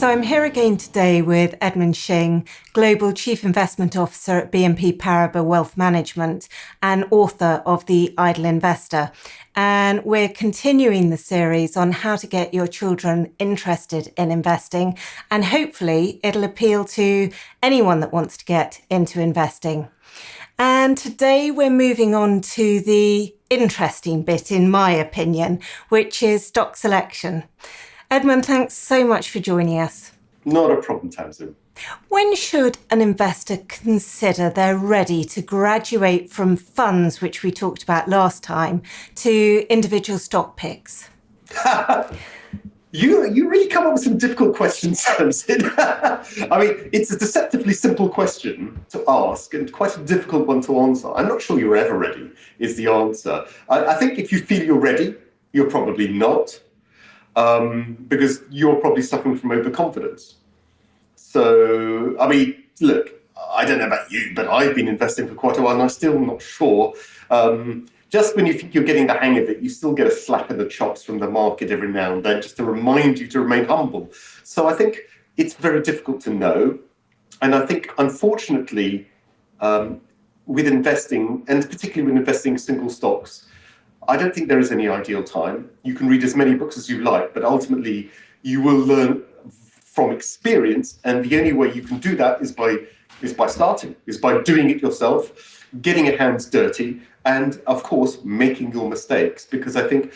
So I'm here again today with Edmund Shing, Global Chief Investment Officer at BNP Paribas Wealth Management and author of The Idle Investor. And we're continuing the series on how to get your children interested in investing, and hopefully it'll appeal to anyone that wants to get into investing. And today we're moving on to the interesting bit, in my opinion, which is stock selection. Edmund, thanks so much for joining us. Not a problem, Tamsin. When should an investor consider they're ready to graduate from funds, which we talked about last time, to individual stock picks? You really come up with some difficult questions, Tamsin. I mean, it's a deceptively simple question to ask and quite a difficult one to answer. I'm not sure you're ever ready, is the answer. I think if you feel you're ready, you're probably not. Because you're probably suffering from overconfidence. So, I mean, look, I don't know about you, but I've been investing for quite a while and I'm still not sure. Just when you think you're getting the hang of it, you still get a slap in the chops from the market every now and then just to remind you to remain humble. So I think it's very difficult to know. And I think, unfortunately, with investing, and particularly with investing in single stocks, I don't think there is any ideal time. You can read as many books as you like, but ultimately you will learn from experience. And the only way you can do that is by starting, is by doing it yourself, getting your hands dirty, and of course, making your mistakes. Because I think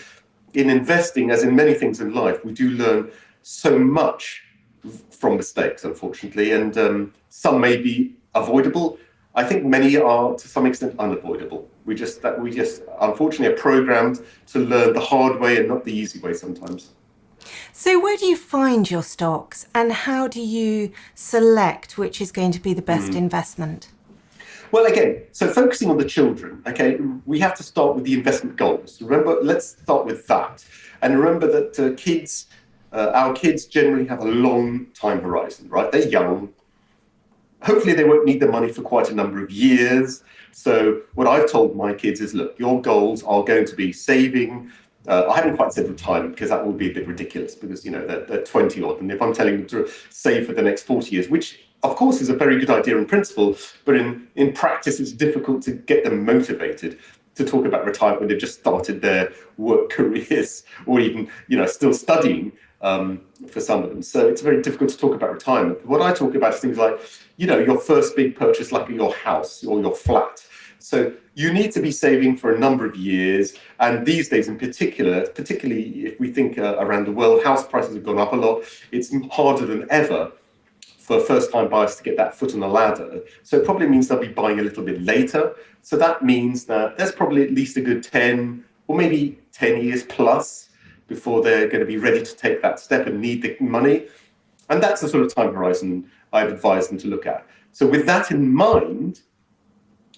in investing, as in many things in life, we do learn so much from mistakes, unfortunately, and some may be avoidable. I think many are, to some extent, unavoidable. We just unfortunately are programmed to learn the hard way and not the easy way sometimes. So where do you find your stocks and how do you select which is going to be the best investment? Well, again, so focusing on the children, okay, we have to start with the investment goals. Remember, let's start with that. And remember that our kids generally have a long time horizon, right? They're young. Hopefully they won't need the money for quite a number of years. So what I've told my kids is, look, your goals are going to be saving. I haven't quite said retirement because that would be a bit ridiculous because, you know, they're 20 odd. And if I'm telling them to save for the next 40 years, which of course is a very good idea in principle, but in practice, it's difficult to get them motivated to talk about retirement when they've just started their work careers or even, you know, still studying. For some of them. So it's very difficult to talk about retirement. What I talk about is things like, you know, your first big purchase, like your house or your flat. So you need to be saving for a number of years. And these days in particular, particularly if we think around the world, house prices have gone up a lot. It's harder than ever for first-time buyers to get that foot on the ladder. So it probably means they'll be buying a little bit later. So that means that there's probably at least a good 10 or maybe 10 years plus before they're going to be ready to take that step and need the money. And that's the sort of time horizon I've advised them to look at. So with that in mind,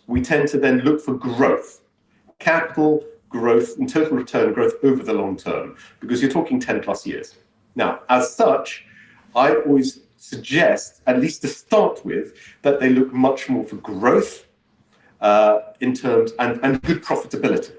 we tend to then look for growth, capital growth and total return growth over the long term, because you're talking 10 plus years. Now, as such, I always suggest, at least to start with, that they look much more for growth in terms and good profitability.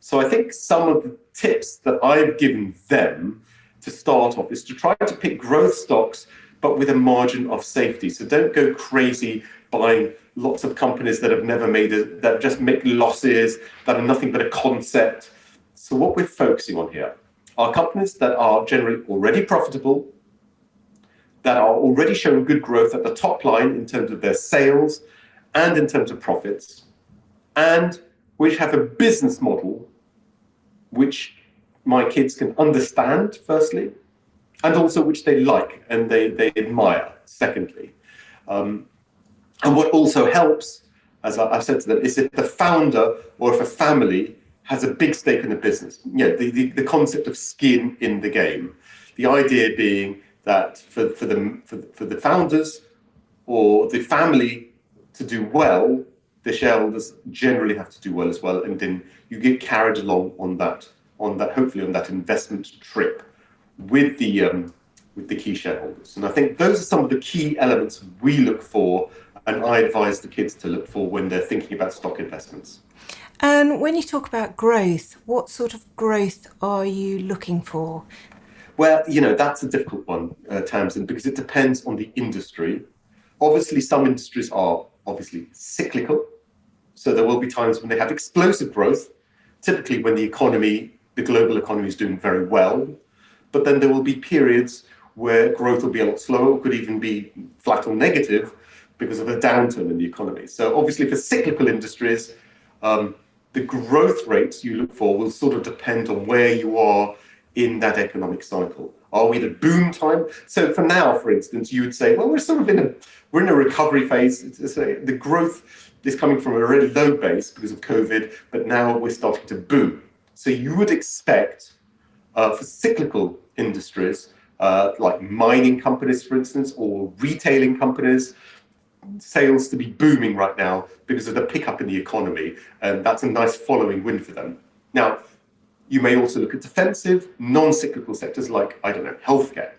So I think some of the tips that I've given them to start off is to try to pick growth stocks, but with a margin of safety. So don't go crazy buying lots of companies that have never made it, that just make losses, that are nothing but a concept. So what we're focusing on here are companies that are generally already profitable, that are already showing good growth at the top line in terms of their sales and in terms of profits, and which have a business model which my kids can understand, firstly, and also which they like and they admire, secondly. And what also helps, as I've said to them, is if the founder or if a family has a big stake in the business. You know, the concept of skin in the game. The idea being that for the founders or the family to do well, the shareholders generally have to do well as well, and then you get carried along on that hopefully on that investment trip with the key shareholders. And I think those are some of the key elements we look for, and I advise the kids to look for when they're thinking about stock investments. And when you talk about growth, what sort of growth are you looking for? Well, that's a difficult one, Tamsin, because it depends on the industry. Obviously, some industries are obviously cyclical. So there will be times when they have explosive growth, typically when the global economy is doing very well. But then there will be periods where growth will be a lot slower, or could even be flat or negative because of a downturn in the economy. So obviously for cyclical industries, the growth rates you look for will sort of depend on where you are in that economic cycle. Are we at a boom time? So for now, for instance, you would say, well, we're in a recovery phase. The growth is coming from a really low base because of COVID, but now we're starting to boom. So you would expect for cyclical industries, like mining companies, for instance, or retailing companies, sales to be booming right now because of the pickup in the economy, and that's a nice following wind for them. Now, you may also look at defensive, non-cyclical sectors like, I don't know, healthcare.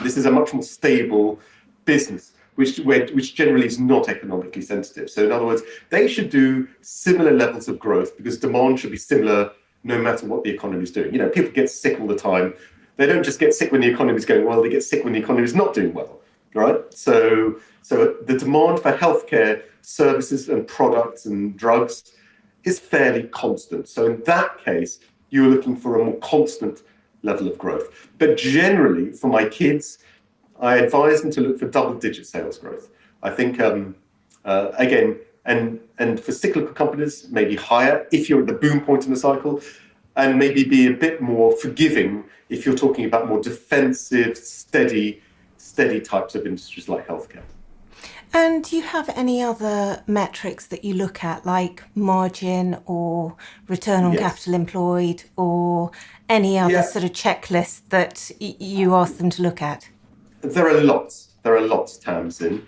This is a much more stable business, which generally is not economically sensitive. So in other words, they should do similar levels of growth because demand should be similar no matter what the economy is doing. People get sick all the time. They don't just get sick when the economy is going well, they get sick when the economy is not doing well, right? So the demand for healthcare services and products and drugs is fairly constant. So in that case, you're looking for a more constant level of growth. But generally, for my kids, I advise them to look for double-digit sales growth. I think, again, and for cyclical companies, maybe higher if you're at the boom point in the cycle, and maybe be a bit more forgiving if you're talking about more defensive, steady types of industries like healthcare. And do you have any other metrics that you look at, like margin or return on capital employed, or any other sort of checklist that you ask them to look at? There are lots, Tamsin.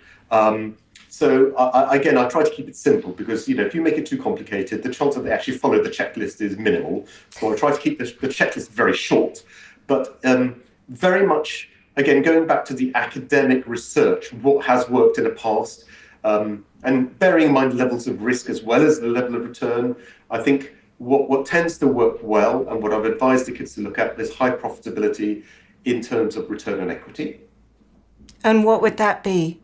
So again, I try to keep it simple because, if you make it too complicated, the chance that they actually follow the checklist is minimal. So I try to keep the checklist very short, but very much, again, going back to the academic research, what has worked in the past, and bearing in mind levels of risk as well as the level of return. I think what tends to work well, and what I've advised the kids to look at, is high profitability in terms of return on equity. And what would that be?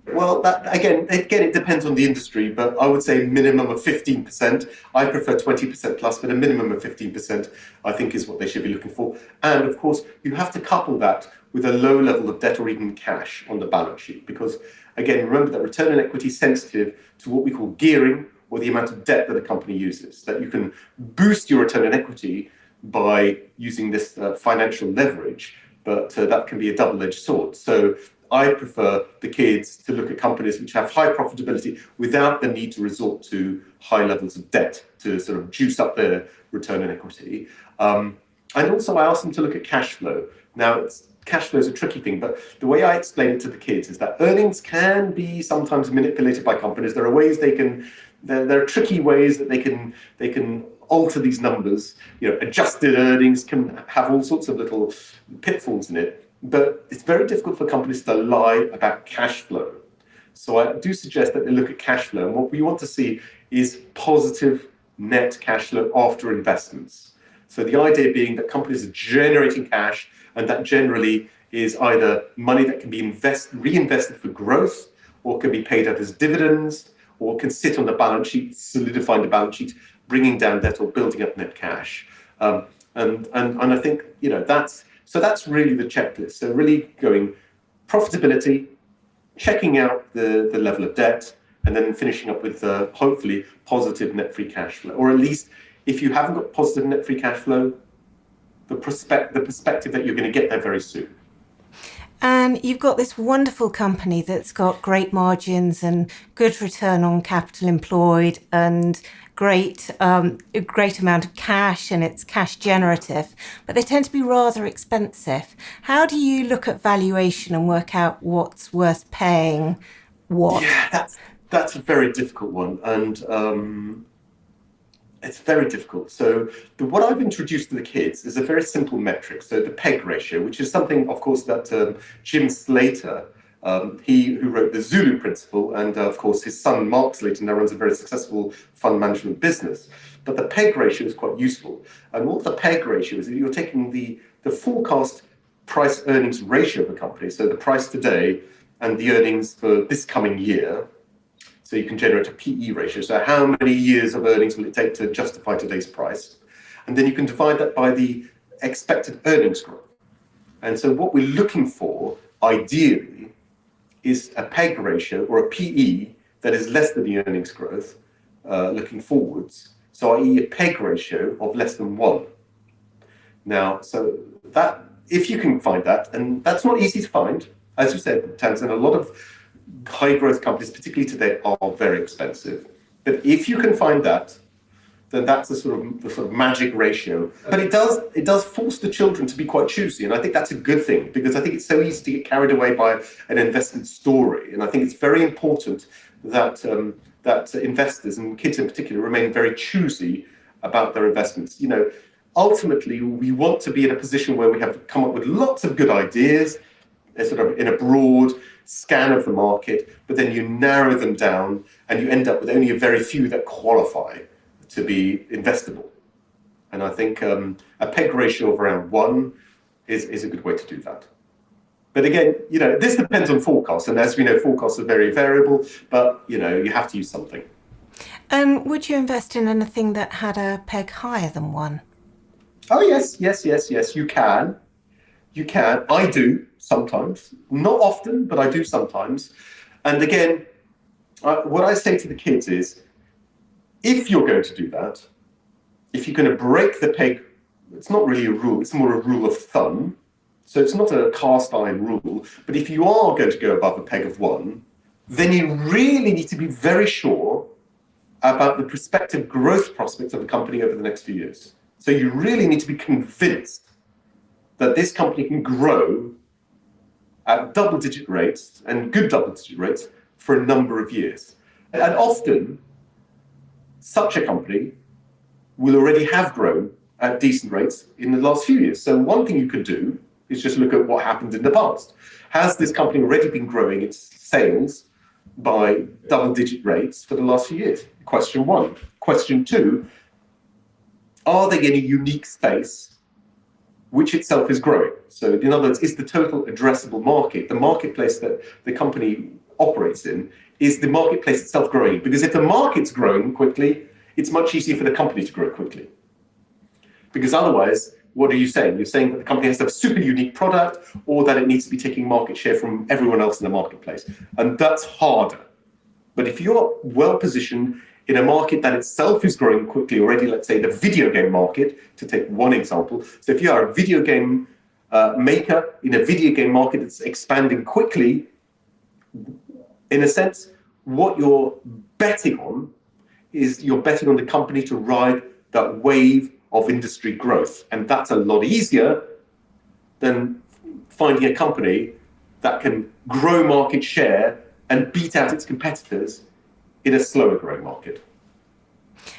Well, that again, it depends on the industry, but I would say minimum of 15%. I prefer 20% plus, but a minimum of 15%, I think, is what they should be looking for. And of course, you have to couple that with a low level of debt or even cash on the balance sheet, because again, remember that return on equity is sensitive to what we call gearing, or the amount of debt that a company uses. That you can boost your return on equity by using this financial leverage, but that can be a double-edged sword. So I prefer the kids to look at companies which have high profitability without the need to resort to high levels of debt to sort of juice up their return on equity. And also I ask them to look at cash flow. Now, cash flow is a tricky thing, but the way I explain it to the kids is that earnings can be sometimes manipulated by companies. There are tricky ways that they can alter these numbers. Adjusted earnings can have all sorts of little pitfalls in it. But it's very difficult for companies to lie about cash flow. So I do suggest that they look at cash flow. And what we want to see is positive net cash flow after investments. So the idea being that companies are generating cash, and that generally is either money that can be reinvested for growth, or can be paid out as dividends, or can sit on the balance sheet, solidifying the balance sheet, bringing down debt or building up net cash. And I think, that's really the checklist. So really going profitability, checking out the level of debt, and then finishing up with hopefully positive net free cash flow. Or at least if you haven't got positive net free cash flow, the perspective that you're going to get there very soon. And you've got this wonderful company that's got great margins and good return on capital employed and a great amount of cash, and it's cash generative, but they tend to be rather expensive. How do you look at valuation and work out what's worth paying what? Yeah, that's a very difficult one, and it's very difficult. So what I've introduced to the kids is a very simple metric. So the PEG ratio, which is something, of course, that Jim Slater, who wrote the Zulu Principle, and of course his son Mark Slater now runs a very successful fund management business. But the PEG ratio is quite useful. And what the PEG ratio is, you're taking the forecast price earnings ratio of a company, so the price today and the earnings for this coming year. So you can generate a PE ratio. So how many years of earnings will it take to justify today's price? And then you can divide that by the expected earnings growth. And so what we're looking for, ideally, is a PEG ratio or a PE that is less than the earnings growth looking forwards. So i.e. a PEG ratio of less than 1. Now, so that, if you can find that, and that's not easy to find, as you said, Tamsin, a lot of high growth companies, particularly today, are very expensive. But if you can find that, then that's the sort of magic ratio. But it does force the children to be quite choosy, and I think that's a good thing, because I think it's so easy to get carried away by an investment story, and I think it's very important that that investors, and kids in particular, remain very choosy about their investments. You know, ultimately, we want to be in a position where we have come up with lots of good ideas, sort of in a broad scan of the market, but then you narrow them down and you end up with only a very few that qualify to be investable. And I think a PEG ratio of around 1 is a good way to do that. But again, you know, this depends on forecasts, and as we know, forecasts are very variable, but you know, you have to use something. And would you invest in anything that had a PEG higher than 1? Oh yes, you can. You can. I do sometimes. Not often, but I do sometimes. And again, what I say to the kids is, if you're going to do that, if you're going to break the PEG, it's not really a rule, it's more a rule of thumb. So it's not a cast iron rule, but if you are going to go above a PEG of 1, then you really need to be very sure about the prospective growth prospects of the company over the next few years. So you really need to be convinced that this company can grow at double-digit rates, and good double-digit rates, for a number of years. And often, such a company will already have grown at decent rates in the last few years. So one thing you could do is just look at what happened in the past. Has this company already been growing its sales by double-digit rates for the last few years? Question 1. Question 2, are they in a unique space which itself is growing? So in other words, is the total addressable market, the marketplace that the company operates in, is the marketplace itself growing? Because if the market's growing quickly, it's much easier for the company to grow quickly. Because otherwise, what are you saying? You're saying that the company has to have a super unique product, or that it needs to be taking market share from everyone else in the marketplace. And that's harder. But if you're well positioned in a market that itself is growing quickly already, let's say the video game market, to take one example. So if you are a video game maker in a video game market that's expanding quickly, in a sense, what you're betting on is you're betting on the company to ride that wave of industry growth. And that's a lot easier than finding a company that can grow market share and beat out its competitors in a slower growing market.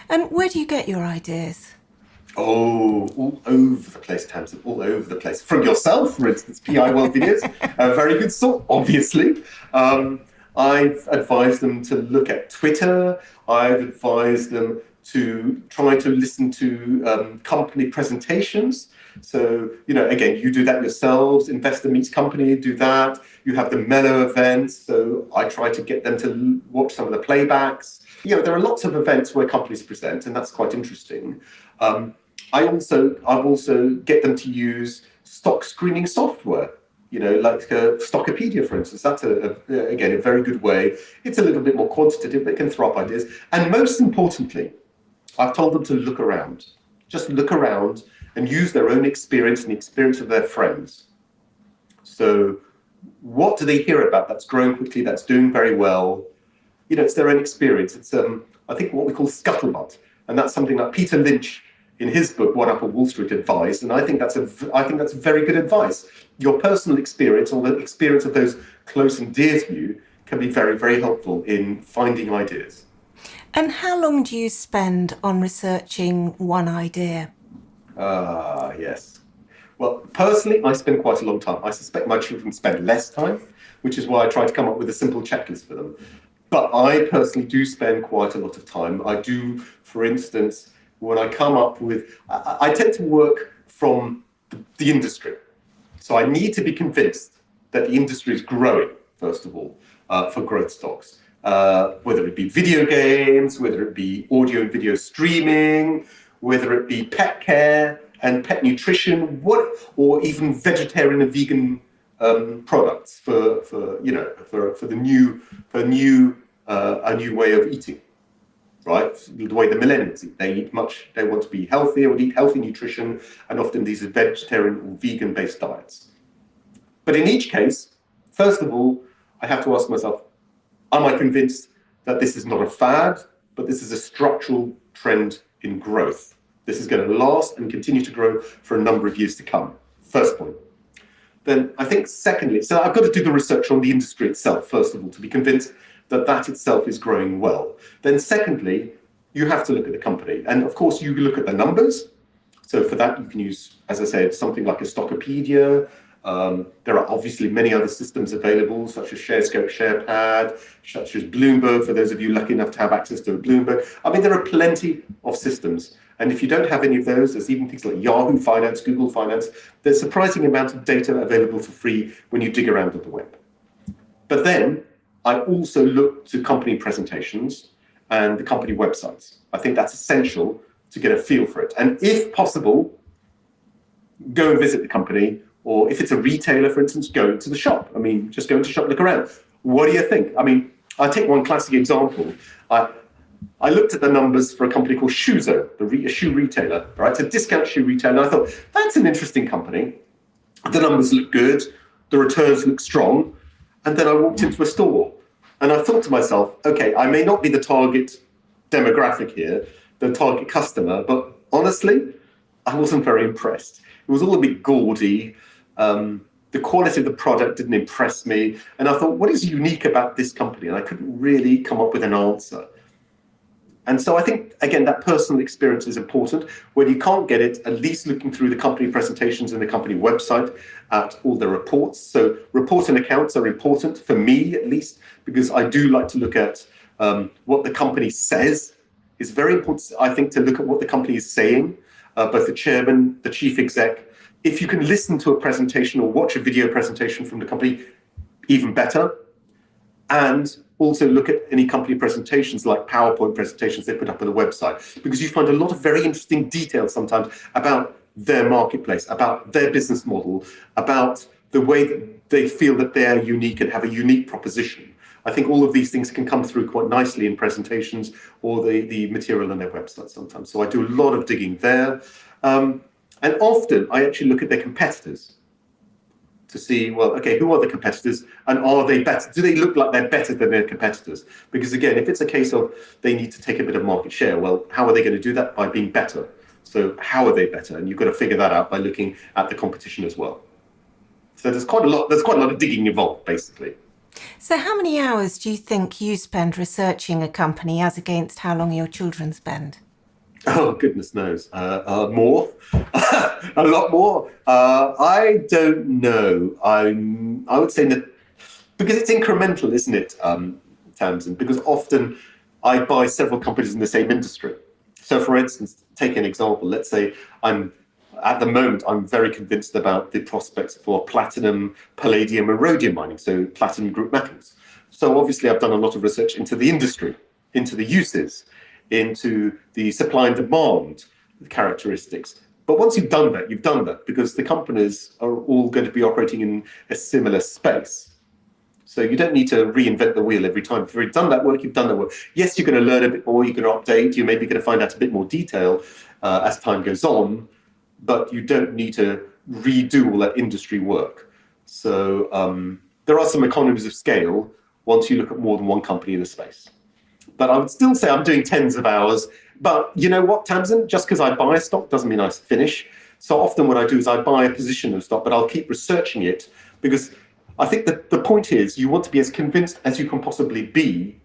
And where do you get your ideas? Oh, all over the place, Tamsin, all over the place. From yourself, for instance, PIWORLD videos, a very good sort, obviously. I've advised them to look at Twitter. I've advised them to try to listen to company presentations. So, you know, again, you do that yourselves. Investor Meets Company, do that. You have the Mellow events. So I try to get them to watch some of the playbacks. You know, there are lots of events where companies present, and that's quite interesting. I've also get them to use stock screening software. You know, like Stockopedia, for instance. That's again a very good way. It's a little bit more quantitative, but it can throw up ideas. And most importantly, I've told them to look around. Just look around and use their own experience and the experience of their friends. So what do they hear about that's growing quickly, that's doing very well? You know, it's their own experience. It's, I think, what we call scuttlebutt. And that's something that Peter Lynch, in his book, What Up on Wall Street, advised. And I think that's very good advice. Your personal experience, or the experience of those close and dear to you, can be very, very helpful in finding ideas. And how long do you spend on researching one idea? Yes. Well, personally, I spend quite a long time. I suspect my children spend less time, which is why I try to come up with a simple checklist for them. But I personally do spend quite a lot of time. I do, for instance, when I come up with, I tend to work from the industry. So I need to be convinced that the industry is growing, first of all, for growth stocks. Whether it be video games, whether it be audio and video streaming, whether it be pet care and pet nutrition, or even vegetarian and vegan products for a new way of eating, right? The way the millennials eat, they want to be healthier, would eat healthy nutrition, and often these are vegetarian or vegan-based diets. But in each case, first of all, I have to ask myself, am I convinced that this is not a fad, but this is a structural trend in growth? This is going to last and continue to grow for a number of years to come. First point. Then I think secondly, so I've got to do the research on the industry itself, first of all, to be convinced that that itself is growing well. Then secondly, you have to look at the company. And of course, you look at the numbers. So for that, you can use, as I said, something like a Stockopedia. There are obviously many other systems available, such as ShareScope, SharePad, such as Bloomberg, for those of you lucky enough to have access to a Bloomberg. I mean, there are plenty of systems. And if you don't have any of those, there's even things like Yahoo Finance, Google Finance. There's a surprising amount of data available for free when you dig around on the web. But then I also look to company presentations and the company websites. I think that's essential to get a feel for it. And if possible, go and visit the company. Or if it's a retailer, for instance, go into the shop. I mean, just go into the shop, look around. What do you think? I mean, I'll take one classic example. I looked at the numbers for a company called Shuzo, a shoe retailer, right? It's a discount shoe retailer. And I thought, that's an interesting company. The numbers look good. The returns look strong. And then I walked into a store and I thought to myself, okay, I may not be the target demographic here, the target customer, but honestly, I wasn't very impressed. It was all a bit gaudy. The quality of the product didn't impress me. And I thought, what is unique about this company? And I couldn't really come up with an answer. And so I think, again, that personal experience is important. When you can't get it, at least looking through the company presentations and the company website at all the reports. So reports and accounts are important, for me at least, because I do like to look at what the company says. It's very important, I think, to look at what the company is saying, both the chairman, the chief exec. If you can listen to a presentation or watch a video presentation from the company, even better. And also look at any company presentations like PowerPoint presentations they put up on the website, because you find a lot of very interesting details sometimes about their marketplace, about their business model, about the way that they feel that they're unique and have a unique proposition. I think all of these things can come through quite nicely in presentations or the material on their website sometimes. So I do a lot of digging there. And often I actually look at their competitors to see, well, okay, who are the competitors and are they better? Do they look like they're better than their competitors? Because again, if it's a case of they need to take a bit of market share, well, how are they going to do that? By being better. So how are they better? And you've got to figure that out by looking at the competition as well. So there's quite a lot of digging involved, basically. So how many hours do you think you spend researching a company as against how long your children spend? Oh, goodness knows. More. A lot more. I don't know. I would say that because it's incremental, isn't it, Tamsin? Because often I buy several companies in the same industry. So, for instance, take an example. Let's say at the moment, I'm very convinced about the prospects for platinum, palladium, and rhodium mining, so platinum group metals. So obviously, I've done a lot of research into the industry, into the uses, into the supply and demand characteristics. But once you've done that because the companies are all going to be operating in a similar space. So you don't need to reinvent the wheel every time. If you've done that work, you've done that work. Yes, you're going to learn a bit more, you're going to update, you're maybe going to find out a bit more detail as time goes on, but you don't need to redo all that industry work. So there are some economies of scale once you look at more than one company in a space. But I would still say I'm doing tens of hours. But you know what, Tamsin? Just because I buy a stock doesn't mean I finish. So often what I do is I buy a position of stock, but I'll keep researching it because I think that the point is you want to be as convinced as you can possibly be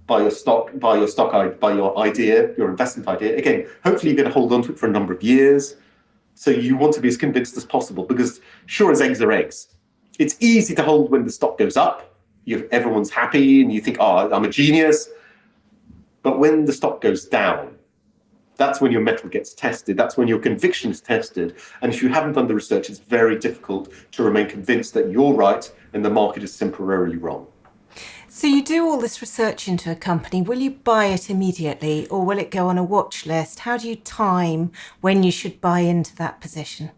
by your stock, by your idea, your investment idea. Again, hopefully you're going to hold on to it for a number of years. So you want to be as convinced as possible because sure as eggs are eggs. It's easy to hold when the stock goes up. Everyone's happy and you think, oh, I'm a genius. But when the stock goes down, That's when your mettle gets tested. That's when your conviction is tested. And if you haven't done the research, it's very difficult to remain convinced that you're right and the market is temporarily wrong. So you do all this research into a company. Will you buy it immediately or will it go on a watch list? How do you time when you should buy into that position?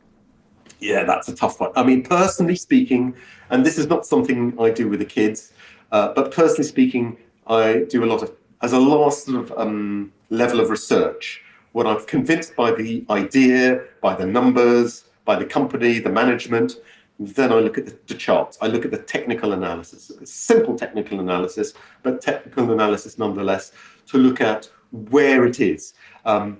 Yeah, that's a tough one. I mean, personally speaking, and this is not something I do with the kids, but personally speaking, I do a lot of, as a last sort of level of research, when I'm convinced by the idea, by the numbers, by the company, the management, then I look at the charts. I look at the technical analysis, simple technical analysis, but technical analysis nonetheless, to look at where it is. And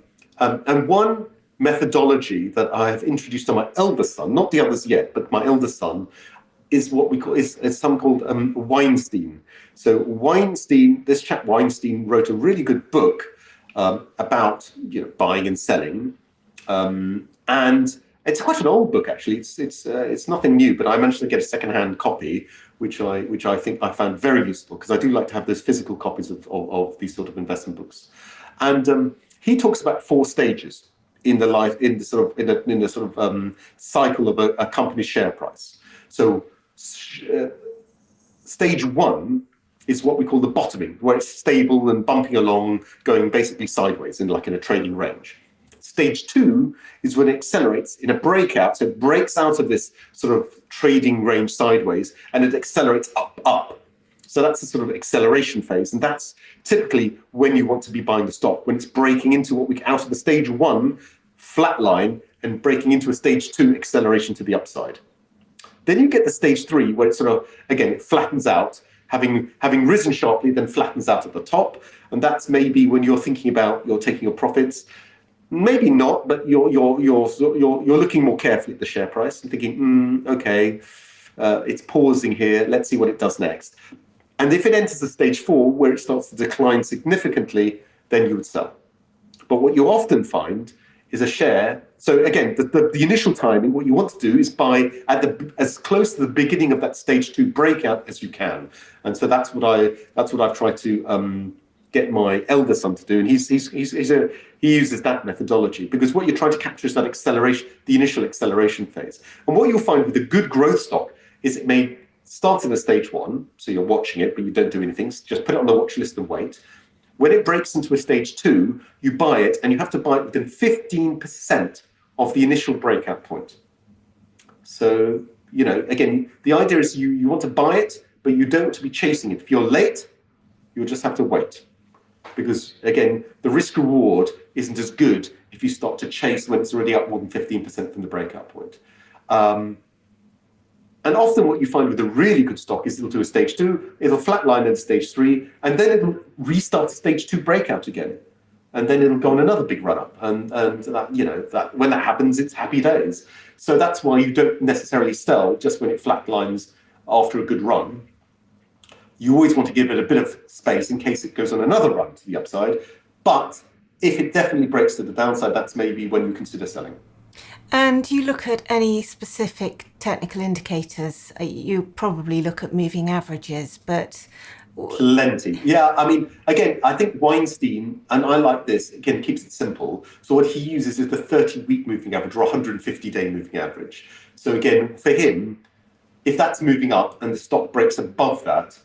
one methodology that I have introduced to my eldest son, not the others yet, but my eldest son, is what we call is some called Weinstein. So Weinstein, this chap Weinstein wrote a really good book about buying and selling, and it's quite an old book actually. It's nothing new, but I managed to get a second-hand copy, which I think I found very useful because I do like to have those physical copies of these sort of investment books, and he talks about 4 stages in the sort of cycle of a company's share price. So stage 1 is what we call the bottoming, where it's stable and bumping along, going basically sideways in a trading range. Stage 2 is when it accelerates in a breakout, so it breaks out of this sort of trading range sideways and it accelerates up. So that's the sort of acceleration phase, and that's typically when you want to be buying the stock, when it's breaking into out of the stage 1 flat line and breaking into a stage 2 acceleration to the upside. Then you get the stage 3 where it sort of, again, it flattens out, having risen sharply, then flattens out at the top, and that's maybe when you're thinking about you're taking your profits. Maybe not, but you're looking more carefully at the share price and thinking, okay, it's pausing here. Let's see what it does next. And if it enters the stage 4 where it starts to decline significantly, then you would sell. But what you often find is a share. So again, the initial timing, what you want to do is buy as close to the beginning of that stage 2 breakout as you can. And so that's what I've tried to get my elder son to do, and he uses that methodology because what you're trying to capture is that acceleration, the initial acceleration phase. And what you'll find with a good growth stock is it may start in a stage 1, so you're watching it, but you don't do anything. Just put it on the watch list and wait. When it breaks into a stage 2, you buy it, and you have to buy it within 15% of the initial breakout point. So, again, the idea is you want to buy it, but you don't want to be chasing it. If you're late, you'll just have to wait. Because, again, the risk reward isn't as good if you start to chase when it's already up more than 15% from the breakout point. And often what you find with a really good stock is it'll do a stage 2, it'll flatline at stage 3, and then it'll restart a stage 2 breakout again. And then it'll go on another big run up. And that when that happens, it's happy days. So that's why you don't necessarily sell just when it flatlines after a good run. You always want to give it a bit of space in case it goes on another run to the upside. But if it definitely breaks to the downside, that's maybe when you consider selling. And do you look at any specific technical indicators? You probably look at moving averages, but... Plenty. Yeah, I mean, again, I think Weinstein, and I like this, again, keeps it simple. So what he uses is the 30-week moving average or 150-day moving average. So again, for him, if that's moving up and the stock breaks above that,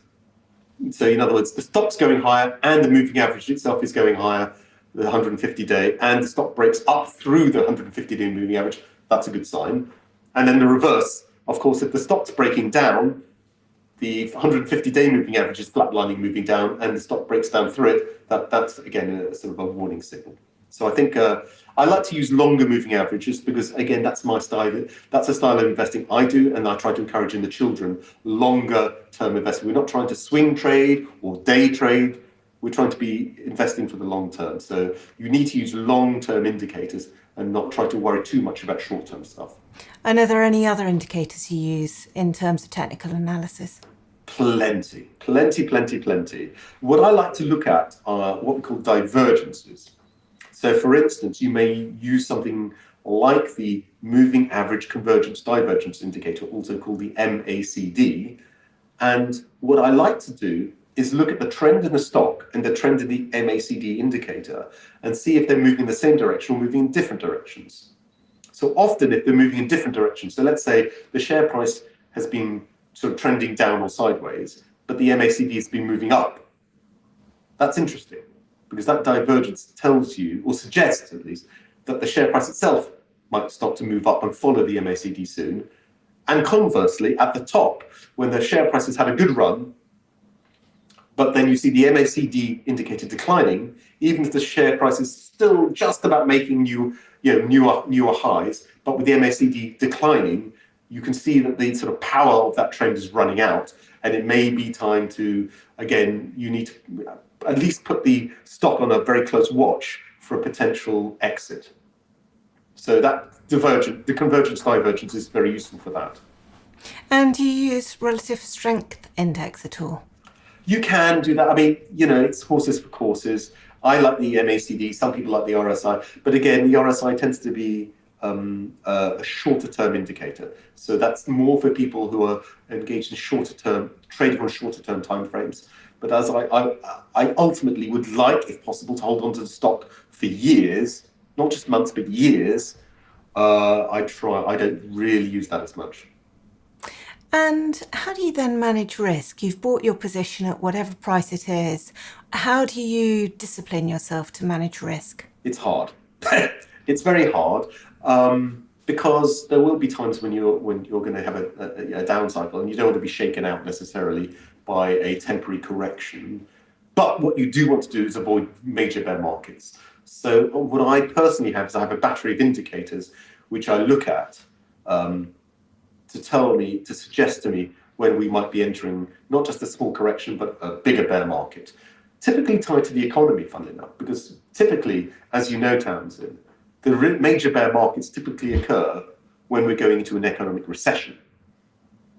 so in other words, the stock's going higher and the moving average itself is going higher, the 150-day, and the stock breaks up through the 150-day moving average, that's a good sign. And then the reverse, of course, if the stock's breaking down, the 150-day moving average is flatlining, moving down, and the stock breaks down through it, that's, again, a sort of a warning signal. So I think I like to use longer moving averages because, again, that's my style. That's a style of investing I do, and I try to encourage in the children longer term investing. We're not trying to swing trade or day trade. We're trying to be investing for the long term. So you need to use long-term indicators and not try to worry too much about short-term stuff. And are there any other indicators you use in terms of technical analysis? Plenty. What I like to look at are what we call divergences. So, for instance, you may use something like the moving average convergence divergence indicator, also called the MACD. And what I like to do is look at the trend in the stock and the trend in the MACD indicator and see if they're moving in the same direction or moving in different directions. So often if they're moving in different directions, so let's say the share price has been sort of trending down or sideways, but the MACD has been moving up. That's interesting because that divergence tells you, or suggests at least, that the share price itself might start to move up and follow the MACD soon. And conversely, at the top, when the share price has had a good run, but then you see the MACD indicator declining, even if the share price is still just about making newer highs, but with the MACD declining, you can see that the sort of power of that trend is running out, and it may be time to, again, you need to at least put the stock on a very close watch for a potential exit. So that the convergence divergence is very useful for that. And do you use relative strength index at all? You can do that. I mean, it's horses for courses. I like the MACD. Some people like the RSI. But again, the RSI tends to be a shorter term indicator. So that's more for people who are engaged in shorter term, trading on shorter term timeframes. But as I ultimately would like, if possible, to hold on to the stock for years, not just months, but years. I don't really use that as much. And how do you then manage risk? You've bought your position at whatever price it is. How do you discipline yourself to manage risk? It's hard. It's very hard because there will be times when you're going to have a down cycle, and you don't want to be shaken out necessarily by a temporary correction. But what you do want to do is avoid major bear markets. So what I personally have is I have a battery of indicators which I look at to suggest to me when we might be entering not just a small correction, but a bigger bear market. Typically tied to the economy, funnily enough, because typically, as you know, Townsend, the major bear markets typically occur when we're going into an economic recession.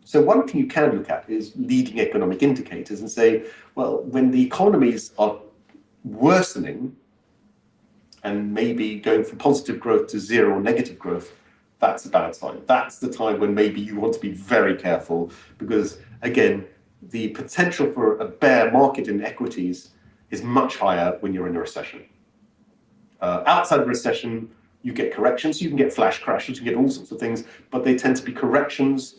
So one thing you can look at is leading economic indicators and say, well, when the economies are worsening and maybe going from positive growth to zero or negative growth, that's a bad sign. That's the time when maybe you want to be very careful because, again, the potential for a bear market in equities is much higher when you're in a recession. Outside of recession, you get corrections. You can get flash crashes, you get all sorts of things, but they tend to be corrections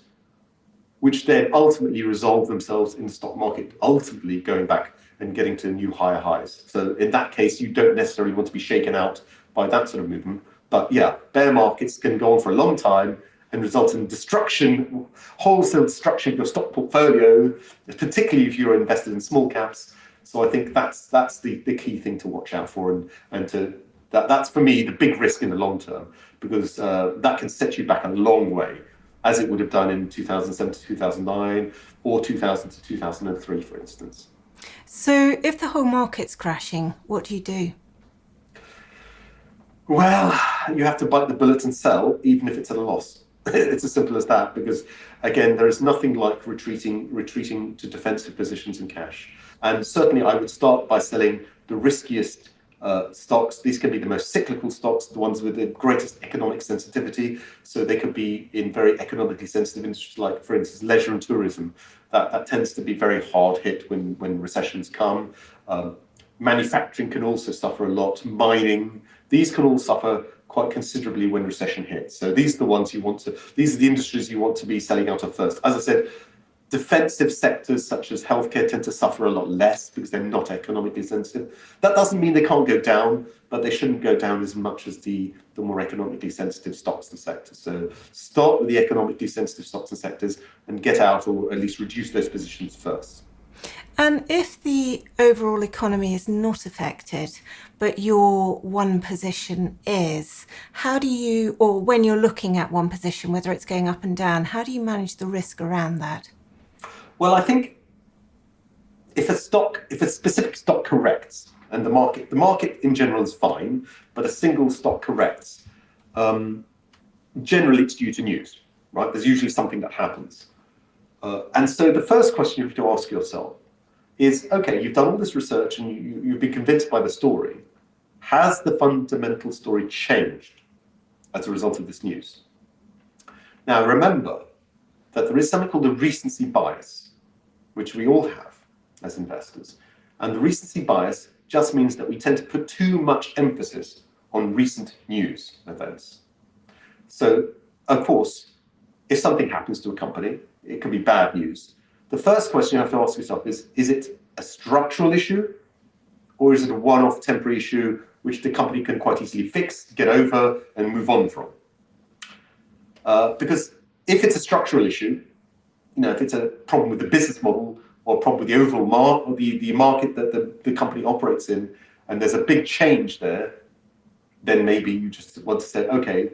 which then ultimately resolve themselves in the stock market, ultimately going back and getting to new higher highs. So in that case, you don't necessarily want to be shaken out by that sort of movement. But yeah, bear markets can go on for a long time and result in destruction, wholesale destruction of your stock portfolio, particularly if you're invested in small caps. So I think that's the key thing to watch out for, that's for me the big risk in the long term, because that can set you back a long way, as it would have done in 2007 to 2009 or 2000 to 2003, for instance. So if the whole market's crashing, what do you do? Well, you have to bite the bullet and sell, even if it's at a loss. It's as simple as that, because again, there is nothing like retreating to defensive positions in cash. And certainly I would start by selling the riskiest stocks. These can be the most cyclical stocks, the ones with the greatest economic sensitivity. So they could be in very economically sensitive industries, like, for instance, leisure and tourism. That tends to be very hard hit when recessions come. Manufacturing can also suffer a lot. Mining, these can all suffer quite considerably when recession hits. So these are the industries you want to be selling out of first. As I said, defensive sectors such as healthcare tend to suffer a lot less because they're not economically sensitive. That doesn't mean they can't go down, but they shouldn't go down as much as the more economically sensitive stocks and sectors. So start with the economically sensitive stocks and sectors and get out, or at least reduce those positions first. And if the overall economy is not affected, but your one position is, how do you, or when you're looking at one position, whether it's going up and down, how do you manage the risk around that? Well, I think if a specific stock corrects, and the market in general is fine, but a single stock corrects, generally it's due to news, right? There's usually something that happens. And so the first question you have to ask yourself is, okay, you've done all this research and you've been convinced by the story. Has the fundamental story changed as a result of this news? Now, remember that there is something called a recency bias, which we all have. as investors. And the recency bias just means that we tend to put too much emphasis on recent news events. So, of course, if something happens to a company, it could be bad news. The first question you have to ask yourself is it a structural issue, or is it a one-off temporary issue which the company can quite easily fix, get over, and move on from? Because if it's a structural issue, if it's a problem with the business model or a problem with the overall the market that the company operates in, and there's a big change there, then maybe you just want to say, okay,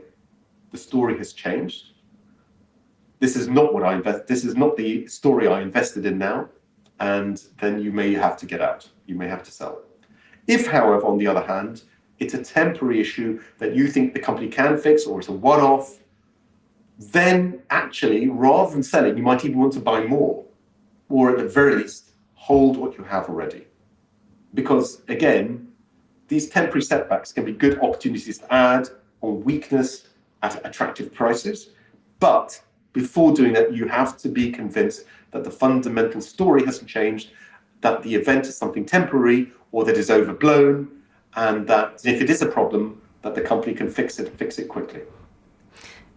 the story has changed. This is not what I invest. This is not the story I invested in now, and then you may have to get out. You may have to sell. If, however, on the other hand, it's a temporary issue that you think the company can fix, or it's a one-off, then actually, rather than selling, you might even want to buy more, or at the very least, hold what you have already. Because again, these temporary setbacks can be good opportunities to add on weakness at attractive prices. But before doing that, you have to be convinced that the fundamental story hasn't changed, that the event is something temporary or that is overblown, and that if it is a problem, that the company can fix it and fix it quickly.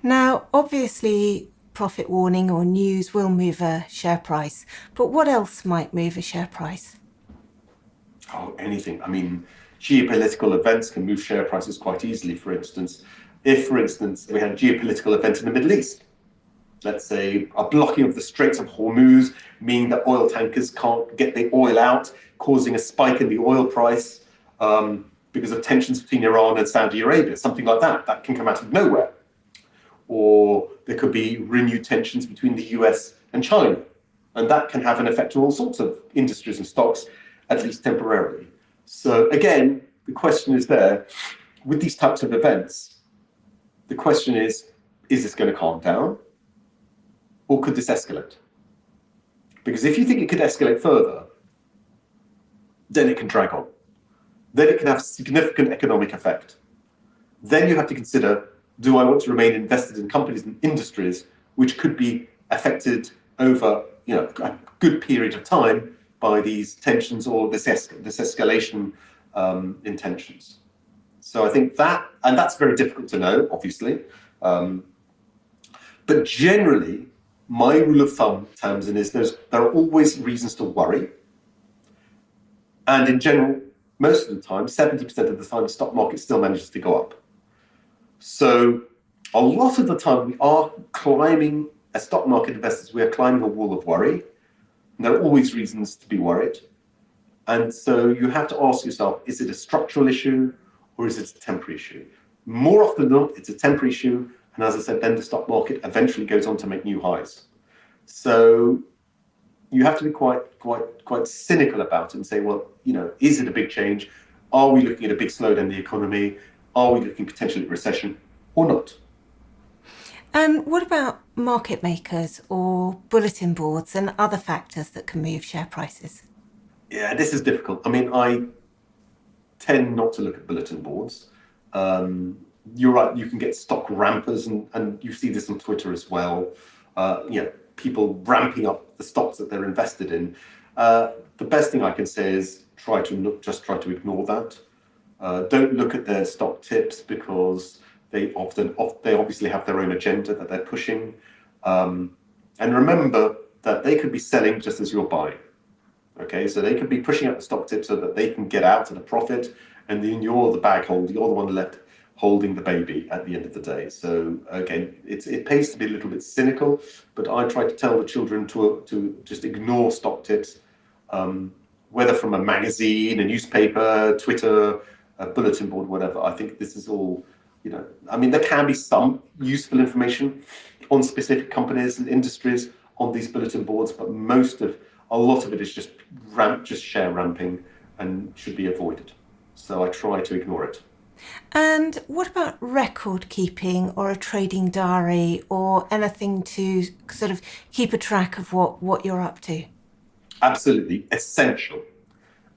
Now, obviously, profit warning or news will move a share price, but what else might move a share price? Oh, anything. I mean, geopolitical events can move share prices quite easily, for instance. If, for instance, we had a geopolitical event in the Middle East, let's say a blocking of the Straits of Hormuz, meaning that oil tankers can't get the oil out, causing a spike in the oil price because of tensions between Iran and Saudi Arabia, something like that. That can come out of nowhere. Or there could be renewed tensions between the US and China. And that can have an effect on all sorts of industries and stocks, at least temporarily. So again, the question is there, with these types of events, the question is this going to calm down? Or could this escalate? Because if you think it could escalate further, then it can drag on. Then it can have significant economic effect. Then you have to consider, do I want to remain invested in companies and industries which could be affected over a good period of time by these tensions or this escalation in tensions? So I think that, and that's very difficult to know, obviously. But generally, my rule of thumb, Tamsin, is there are always reasons to worry. And in general, most of the time, 70% of the time, the stock market still manages to go up. So a lot of the time we are climbing, as stock market investors, we are climbing a wall of worry. And there are always reasons to be worried. And so you have to ask yourself, is it a structural issue or is it a temporary issue? More often than not, it's a temporary issue. And as I said, then the stock market eventually goes on to make new highs. So you have to be quite cynical about it and say, well, is it a big change? Are we looking at a big slowdown in the economy? Are we looking potentially at recession or not? And what about market makers or bulletin boards and other factors that can move share prices? Yeah, this is difficult. I mean, I tend not to look at bulletin boards. You're right, you can get stock rampers, and you see this on Twitter as well. People ramping up the stocks that they're invested in. The best thing I can say is try to ignore that. Don't look at their stock tips because they obviously have their own agenda that they're pushing. And remember that they could be selling just as you're buying. Okay, so they could be pushing up the stock tip so that they can get out at a profit, and then you're the bag holder, you're the one left holding the baby at the end of the day. So again, it pays to be a little bit cynical, but I try to tell the children to just ignore stock tips, whether from a magazine, a newspaper, Twitter, a bulletin board, whatever. I think this is all, there can be some useful information on specific companies and industries on these bulletin boards, but a lot of it is just share ramping and should be avoided. So I try to ignore it. And what about record keeping or a trading diary or anything to sort of keep a track of what you're up to? Absolutely essential.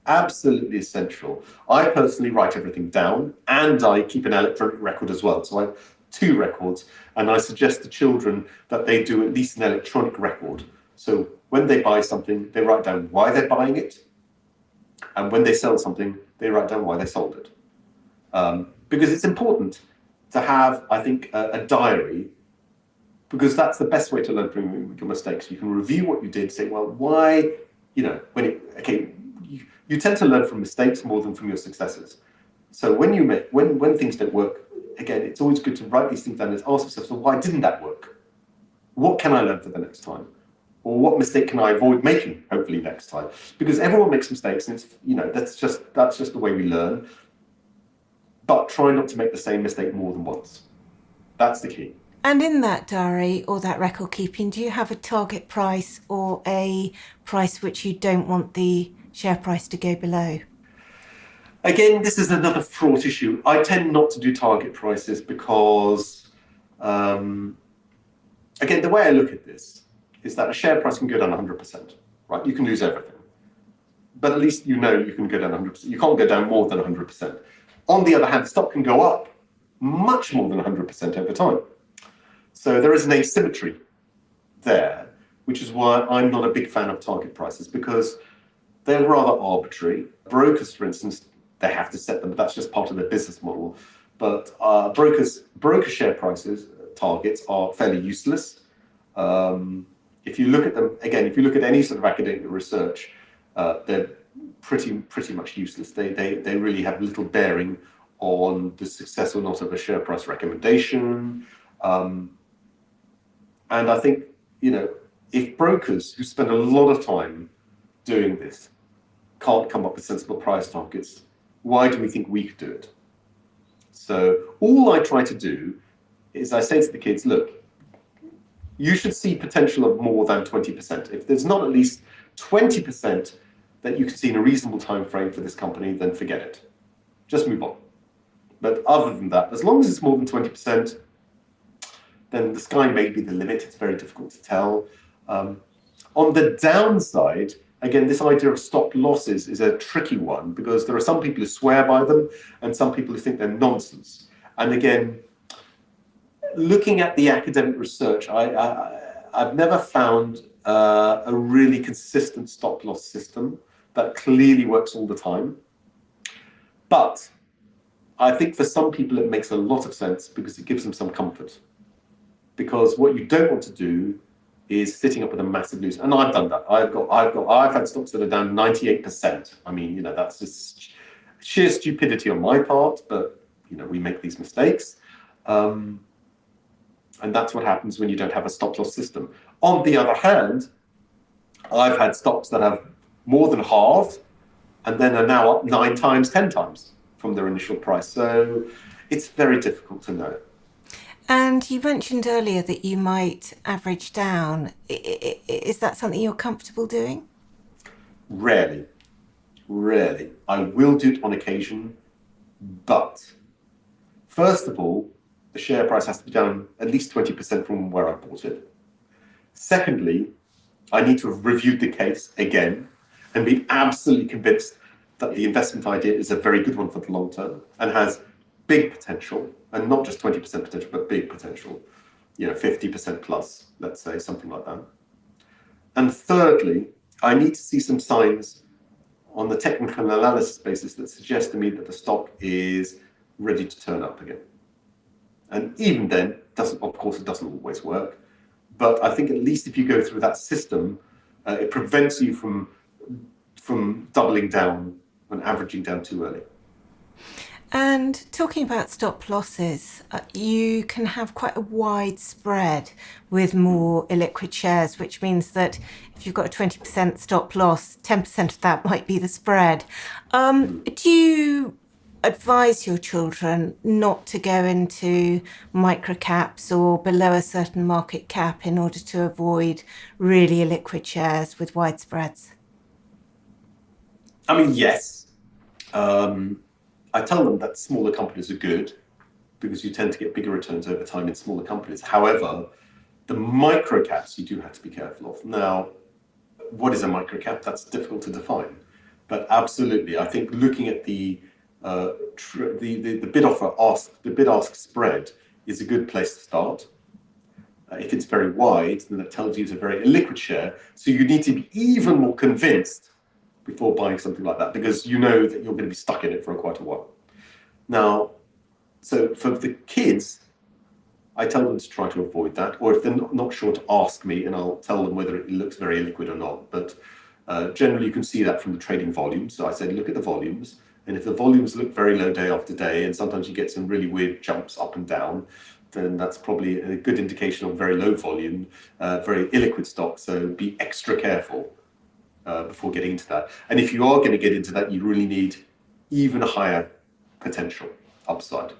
Absolutely essential. I personally write everything down, and I keep an electronic record as well. So I have 2 records, and I suggest to children that they do at least an electronic record So when they buy something, they write down why they're buying it. And when they sell something, they write down why they sold it. Because it's important to have, I think, a diary, because that's the best way to learn from your mistakes. You can review what you did, say, well, why, you tend to learn from mistakes more than from your successes. So when things don't work, again, it's always good to write these things down and ask yourself, so why didn't that work? What can I learn for the next time? Or what mistake can I avoid making, hopefully, next time? Because everyone makes mistakes, and it's, that's just the way we learn. But try not to make the same mistake more than once. That's the key. And in that diary or that record keeping, do you have a target price or a price which you don't want the share price to go below? Again, this is another fraught issue. I tend not to do target prices because, again, the way I look at this is that a share price can go down 100%, right? You can lose everything. But at least you know you can go down 100%. You can't go down more than 100%. On the other hand, the stock can go up much more than 100% over time. So there is an asymmetry there, which is why I'm not a big fan of target prices, because they're rather arbitrary. Brokers, for instance, they have to set them, but that's just part of their business model. But broker share prices targets are fairly useless. If you look at them, again, if you look at any sort of academic research, they're pretty much useless. They really have little bearing on the success or not of a share price recommendation. And I think, if brokers who spend a lot of time doing this can't come up with sensible price targets, why do we think we could do it? So all I try to do is I say to the kids, look, you should see potential of more than 20%. If there's not at least 20% that you can see in a reasonable time frame for this company, then forget it. Just move on. But other than that, as long as it's more than 20%, then the sky may be the limit. It's very difficult to tell. On the downside, again, this idea of stop losses is a tricky one, because there are some people who swear by them and some people who think they're nonsense. And again, looking at the academic research, I've never found a really consistent stop loss system that clearly works all the time. But I think for some people it makes a lot of sense because it gives them some comfort. Because what you don't want to do is sitting up with a massive loss. And I've done that. I've had stocks that are down 98%. I mean, that's just sheer stupidity on my part, but we make these mistakes. And that's what happens when you don't have a stop loss system. On the other hand, I've had stocks that have more than halved and then are now up 9 times, 10 times from their initial price. So it's very difficult to know. And you mentioned earlier that you might average down. Is that something you're comfortable doing? Rarely. I will do it on occasion, but first of all, the share price has to be down at least 20% from where I bought it. Secondly, I need to have reviewed the case again and be absolutely convinced that the investment idea is a very good one for the long term and has big potential, and not just 20% potential, but big potential, 50% plus, let's say, something like that. And thirdly, I need to see some signs on the technical analysis basis that suggest to me that the stock is ready to turn up again. And even then, it doesn't always work. But I think at least if you go through that system, it prevents you from doubling down and averaging down too early. And talking about stop losses, you can have quite a wide spread with more illiquid shares, which means that if you've got a 20% stop loss, 10% of that might be the spread. Do you advise your children not to go into microcaps or below a certain market cap in order to avoid really illiquid shares with wide spreads? I mean, yes. I tell them that smaller companies are good because you tend to get bigger returns over time in smaller companies. However, the microcaps you do have to be careful of. Now, what is a microcap? That's difficult to define. But absolutely, I think looking at the bid ask spread is a good place to start. If it's very wide, then that tells you it's a very illiquid share. So you need to be even more convinced before buying something like that, because you know that you're going to be stuck in it for quite a while. Now, so for the kids, I tell them to try to avoid that, or if they're not sure, to ask me, and I'll tell them whether it looks very illiquid or not. But generally, you can see that from the trading volumes. So I say, look at the volumes, and if the volumes look very low day after day, and sometimes you get some really weird jumps up and down, then that's probably a good indication of very low volume, very illiquid stock. So be extra careful before getting into that. And if you are going to get into that, you really need even a higher potential upside.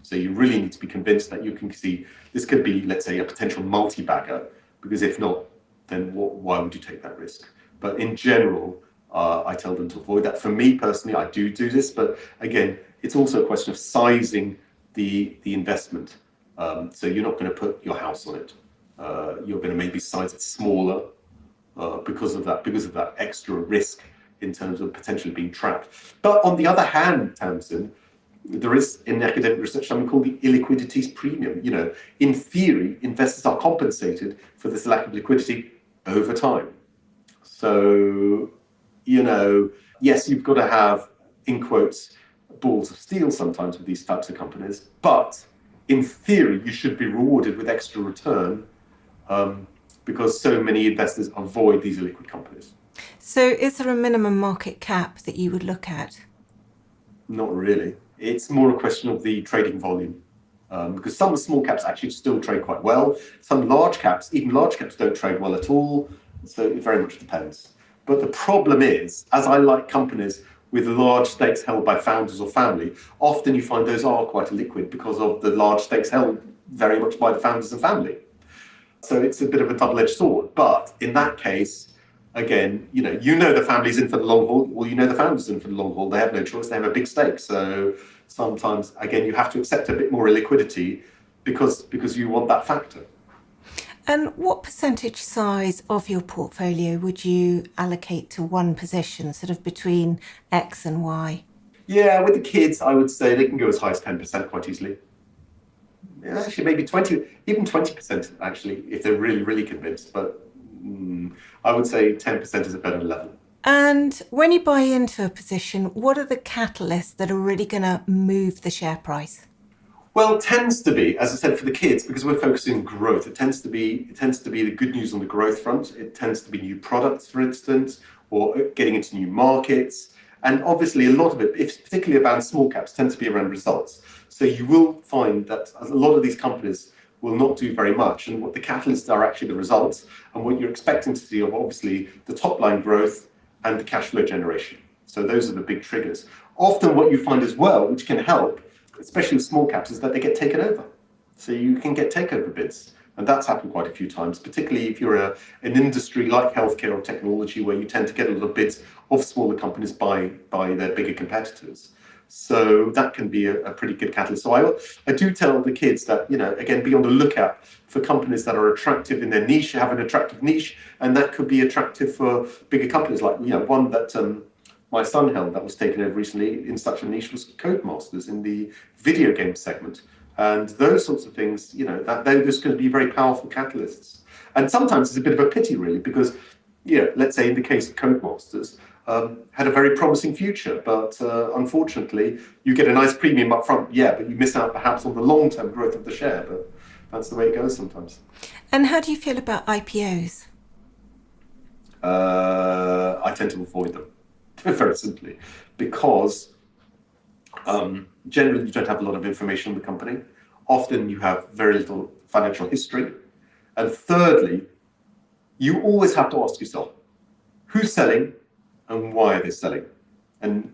So you really need to be convinced that you can see this could be, let's say, a potential multi-bagger, because if not, then why would you take that risk? But in general, I tell them to avoid that. For me personally, I do this, but again, it's also a question of sizing the investment. So you're not going to put your house on it. You're going to maybe size it smaller because of that extra risk in terms of potentially being trapped. But on the other hand, Tamsin, there is in academic research something called the illiquidities premium. In theory, investors are compensated for this lack of liquidity over time. So, yes, you've got to have, in quotes, balls of steel sometimes with these types of companies, but in theory, you should be rewarded with extra return because so many investors avoid these illiquid companies. So is there a minimum market cap that you would look at? Not really. It's more a question of the trading volume. Because some small caps actually still trade quite well. Some large caps, even large caps, don't trade well at all. So it very much depends. But the problem is, as I like companies with large stakes held by founders or family, often you find those are quite illiquid because of the large stakes held very much by the founders and family. So it's a bit of a double-edged sword. But in that case, again, the family's in for the long haul. Well, the founder's in for the long haul. They have no choice. They have a big stake. So sometimes, again, you have to accept a bit more illiquidity because you want that factor. And what percentage size of your portfolio would you allocate to one position, sort of between X and Y? Yeah, with the kids, I would say they can go as high as 10% quite easily. Yeah, actually, maybe 20, even 20%, actually, if they're really, really convinced. But I would say 10% is a better level. And when you buy into a position, what are the catalysts that are really going to move the share price? Well, it tends to be, as I said, for the kids, because we're focusing on growth, it tends to be the good news on the growth front. It tends to be new products, for instance, or getting into new markets. And obviously, a lot of it, particularly around small caps, tends to be around results. So you will find that a lot of these companies will not do very much. And what the catalysts are actually the results. And what you're expecting to see are obviously the top line growth and the cash flow generation. So those are the big triggers. Often what you find as well, which can help, especially with small caps, is that they get taken over. So you can get takeover bids. And that's happened quite a few times, particularly if you're an industry like healthcare or technology, where you tend to get a lot of bids of smaller companies by their bigger competitors. So that can be a pretty good catalyst. So I do tell the kids that, again, be on the lookout for companies that are attractive in their niche, have an attractive niche, and that could be attractive for bigger companies. Like, one that my son held that was taken over recently in such a niche was Codemasters in the video game segment. And those sorts of things, that they're just going to be very powerful catalysts. And sometimes it's a bit of a pity, really, because, let's say in the case of Codemasters, had a very promising future, but unfortunately, you get a nice premium up front, but you miss out perhaps on the long-term growth of the share. But that's the way it goes sometimes. And how do you feel about IPOs? I tend to avoid them, very simply, because generally you don't have a lot of information on the company. Often you have very little financial history. And thirdly, you always have to ask yourself, who's selling and why are they selling? And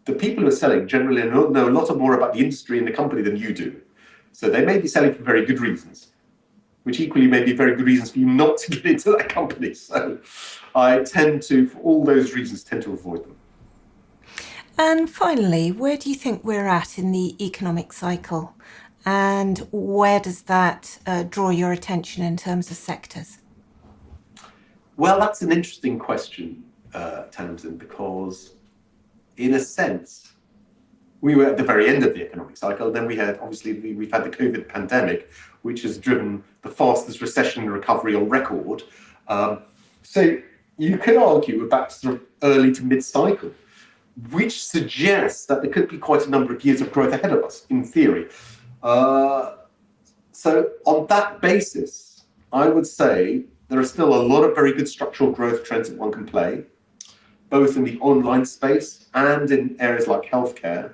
the people who are selling generally know a lot more about the industry and the company than you do. So they may be selling for very good reasons, which equally may be very good reasons for you not to get into that company. So I tend to, for all those reasons, avoid them. And finally, where do you think we're at in the economic cycle? And where does that draw your attention in terms of sectors? Well, that's an interesting question, Tamsin, because in a sense, we were at the very end of the economic cycle. Then we had, obviously, we've had the COVID pandemic, which has driven the fastest recession and recovery on record. So you could argue we're back to sort of early to mid-cycle, which suggests that there could be quite a number of years of growth ahead of us, in theory. So on that basis, I would say there are still a lot of very good structural growth trends that one can play, both in the online space and in areas like healthcare,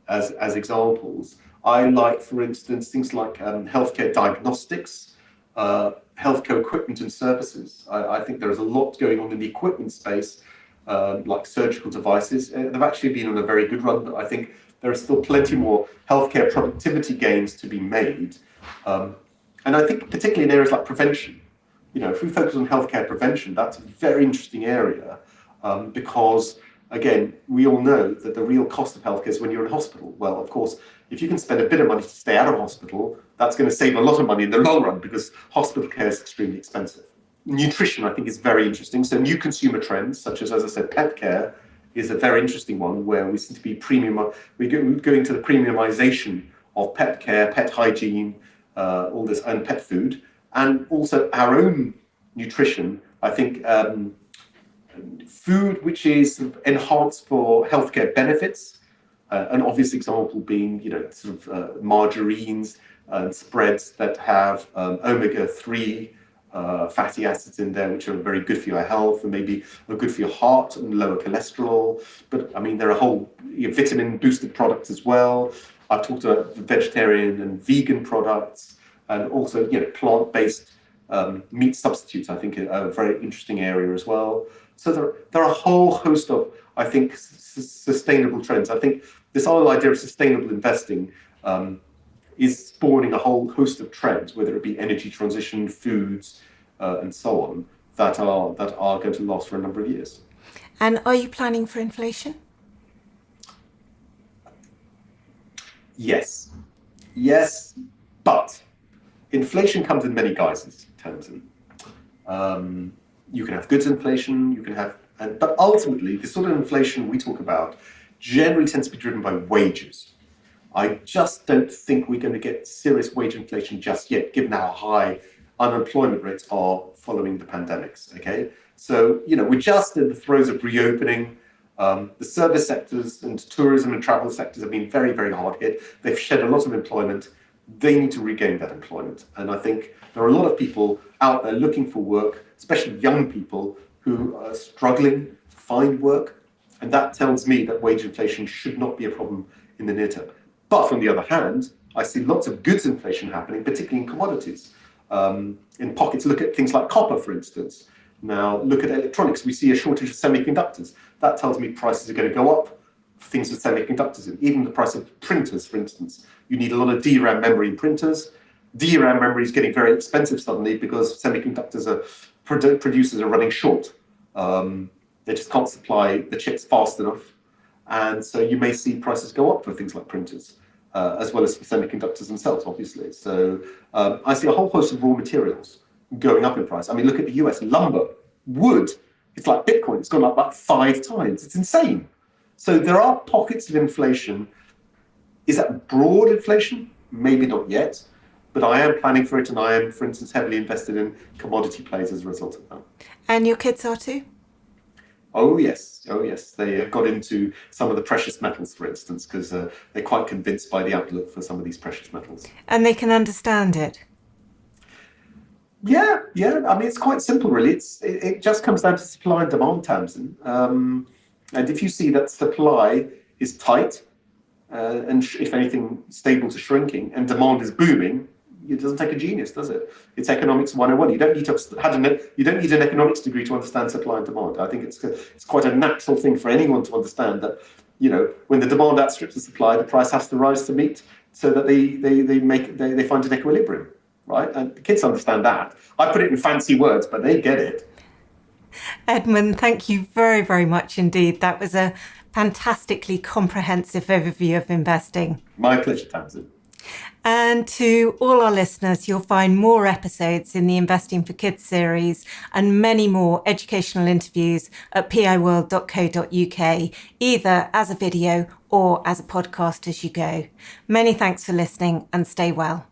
as examples. I like, for instance, things like healthcare diagnostics, healthcare equipment and services. I think there is a lot going on in the equipment space, like surgical devices. They've actually been on a very good run, but I think there are still plenty more healthcare productivity gains to be made. And I think particularly in areas like prevention, if we focus on healthcare prevention, that's a very interesting area because, again, we all know that the real cost of healthcare is when you're in hospital. Well, of course, if you can spend a bit of money to stay out of hospital, that's going to save a lot of money in the long run because hospital care is extremely expensive. Nutrition, I think, is very interesting. So new consumer trends, such as I said, pet care, is a very interesting one where we seem to be we're going to the premiumization of pet care, pet hygiene, all this, and pet food, and also our own nutrition. I think food which is sort of enhanced for healthcare benefits. An obvious example being, margarines and spreads that have omega-3 fatty acids in there, which are very good for your health and maybe are good for your heart and lower cholesterol. But I mean, there are whole vitamin boosted products as well. I've talked about vegetarian and vegan products, and also plant-based meat substitutes. I think are a very interesting area as well. So there are a whole host of, I think, sustainable trends. I think this whole idea of sustainable investing is spawning a whole host of trends, whether it be energy transition, foods, and so on, that are going to last for a number of years. And are you planning for inflation? Yes, but inflation comes in many guises, Tamsin. You can have goods inflation, but ultimately, the sort of inflation we talk about generally tends to be driven by wages. I just don't think we're going to get serious wage inflation just yet, given how high unemployment rates are following the pandemics, okay? So, we're just in the throes of reopening. The service sectors and tourism and travel sectors have been very, very hard hit. They've shed a lot of employment. They need to regain that employment. And I think there are a lot of people out there looking for work, especially young people who are struggling to find work. And that tells me that wage inflation should not be a problem in the near term. But on the other hand, I see lots of goods inflation happening, particularly in commodities. In pockets, look at things like copper, for instance. Now, look at electronics. We see a shortage of semiconductors. That tells me prices are going to go up for things with semiconductors in. Even the price of printers, for instance. You need a lot of DRAM memory in printers. DRAM memory is getting very expensive suddenly because producers are running short. They just can't supply the chips fast enough. And so you may see prices go up for things like printers, as well as for semiconductors themselves, obviously. So I see a whole host of raw materials going up in price. I mean, look at the US, lumber, wood. It's like Bitcoin. It's gone up about 5 times. It's insane. So there are pockets of inflation. Is that broad inflation? Maybe not yet. But I am planning for it, and I am, for instance, heavily invested in commodity plays as a result of that. And your kids are too? Oh, yes. They have got into some of the precious metals, for instance, because they're quite convinced by the outlook for some of these precious metals. And they can understand it? Yeah. I mean, it's quite simple, really. It just comes down to supply and demand, Tamsin. And if you see that supply is tight, and if anything, stable to shrinking, and demand is booming, it doesn't take a genius, does it? It's economics 101. You don't need an economics degree to understand supply and demand. I think it's quite a natural thing for anyone to understand that, when the demand outstrips the supply, the price has to rise to meet, so that they find an equilibrium, right? And the kids understand that. I put it in fancy words, but they get it. Edmund, thank you very, very much indeed. That was a fantastically comprehensive overview of investing. My pleasure, Tamsin. And to all our listeners, you'll find more episodes in the Investing for Kids series and many more educational interviews at piworld.co.uk, either as a video or as a podcast as you go. Many thanks for listening, and stay well.